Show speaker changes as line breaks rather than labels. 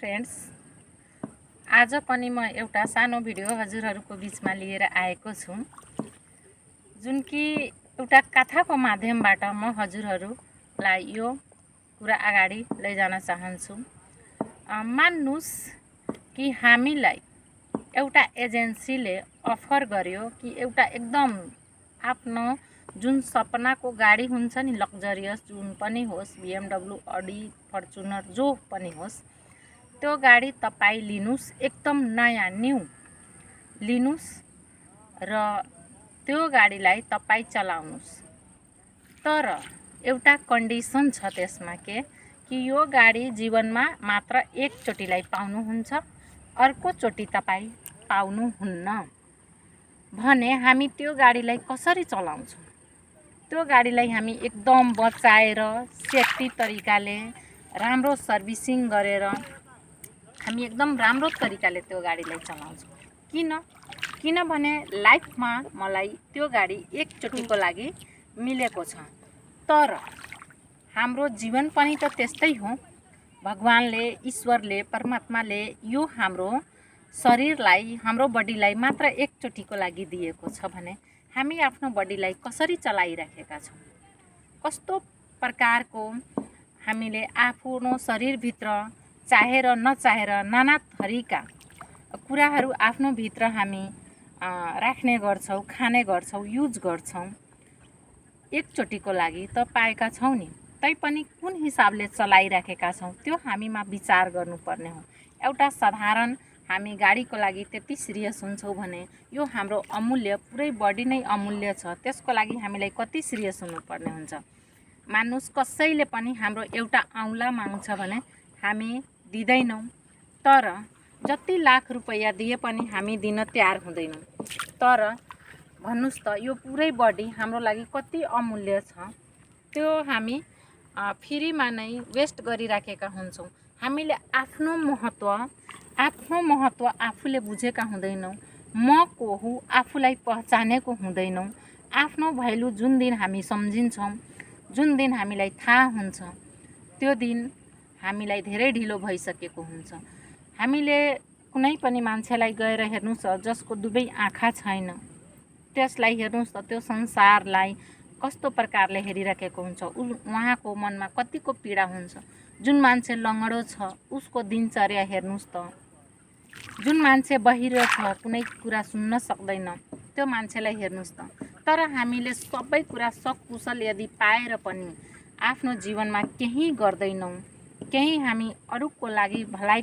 Friends, आज पनि म एउटा सानो भिडियो हजुरहरूको बीचमा लिएर आएको छु, जुन कि एउटा कथाको माध्यमबाट म हजुरहरूलाई यो कुरा अगाडि लैजान चाहन्छु। मान्नुस् कि हामीलाई एउटा एजेन्सीले अफर गर्यो कि एउटा एकदम आफ्नो जुन सपनाको गाडी हुन्छ नि, लग्जरियस जुन पनि होस्, BMW, अडी, फर्चुनर जो पनि होस्, त्यो गाडी तपाईँ लिनुस्, एकदम नयाँ न्यू लिनुस् र त्यो गाडीलाई तपाईँ चलाउनुस्। तर एउटा कन्डिसन छ त्यसमा कि यो गाडी जीवनमा मात्र एकचोटिलाई पाउनुहुन्छ, अर्कोचोटि तपाईँ पाउनुहुन्न भने हामी त्यो गाडीलाई कसरी चलाउँछौँ? त्यो गाडीलाई हामी एकदम बचाएर सेफ्टी तरिकाले राम्रो सर्भिसिङ गरेर हामी एकदम राम्रो तरिकाले त्यो गाडीलाई चलाउँछौँ। किनभने लाइफमा मलाई त्यो गाडी एकचोटिको लागि मिलेको छ। तर हाम्रो जीवन पनि त त्यस्तै हो। भगवानले, ईश्वरले, परमात्माले यो हाम्रो शरीरलाई, हाम्रो बडीलाई मात्र एकचोटिको लागि दिएको छ भने हामी आफ्नो बडीलाई कसरी चलाइराखेका छौँ? कस्तो प्रकारको हामीले आफ्नो शरीरभित्र चाहेर नचाहेर नाना थरीका कुराहरू आफ्नो भित्र हामी राख्ने गर्छौँ, खाने गर्छौँ, युज गर्छौँ। एकचोटिको लागि त पाएका छौँ नि, तैपनि कुन हिसाबले चलाइराखेका छौँ त्यो हामीमा विचार गर्नुपर्ने हो। एउटा साधारण हामी गाडीको लागि त्यति सिरियस हुन्छौँ भने यो हाम्रो अमूल्य, पुरै बडी नै अमूल्य छ, त्यसको लागि हामीलाई कति सिरियस हुनुपर्ने हुन्छ। मान्नुस्, कसैले पनि हाम्रो एउटा औँला माग्छ भने हामी दिँदैनौँ, तर जति लाख रुपैयाँ दिए पनि हामी दिन तयार हुँदैनौँ। तर भन्नुस् त यो पुरै बडी हाम्रो लागि कति अमूल्य छ, त्यो हामी फ्रीमा नै वेस्ट गरिराखेका हुन्छौँ। हामीले आफ्नो महत्त्व आफूले बुझेका हुँदैनौँ। म को हुँ आफूलाई पहचानेको हुँदैनौँ। आफ्नो भ्यालु जुन दिन हामी सम्झिन्छौँ, जुन दिन हामीलाई थाहा हुन्छ, त्यो दिन हामीलाई धेरै ढिलो भइसकेको हुन्छ। हामीले कुनै पनि मान्छेलाई गएर हेर्नुहोस्, जसको दुवै आँखा छैन, त्यसलाई हेर्नुहोस् त त्यो संसारलाई कस्तो प्रकारले हेरिराखेको हुन्छ। उहाँको मनमा कतिको पीडा हुन्छ। जुन मान्छे लङ्गडो छ उसको दिनचर्या हेर्नुहोस् त। जुन मान्छे बहिरो छ, कुनै कुरा सुन्न सक्दैन, त्यो मान्छेलाई हेर्नुहोस् त। तर हामीले सबै कुरा सकुशल यदि पाएर पनि आफ्नो जीवनमा केही गर्दैनौँ, केही हामी अरूको लागि भलाइ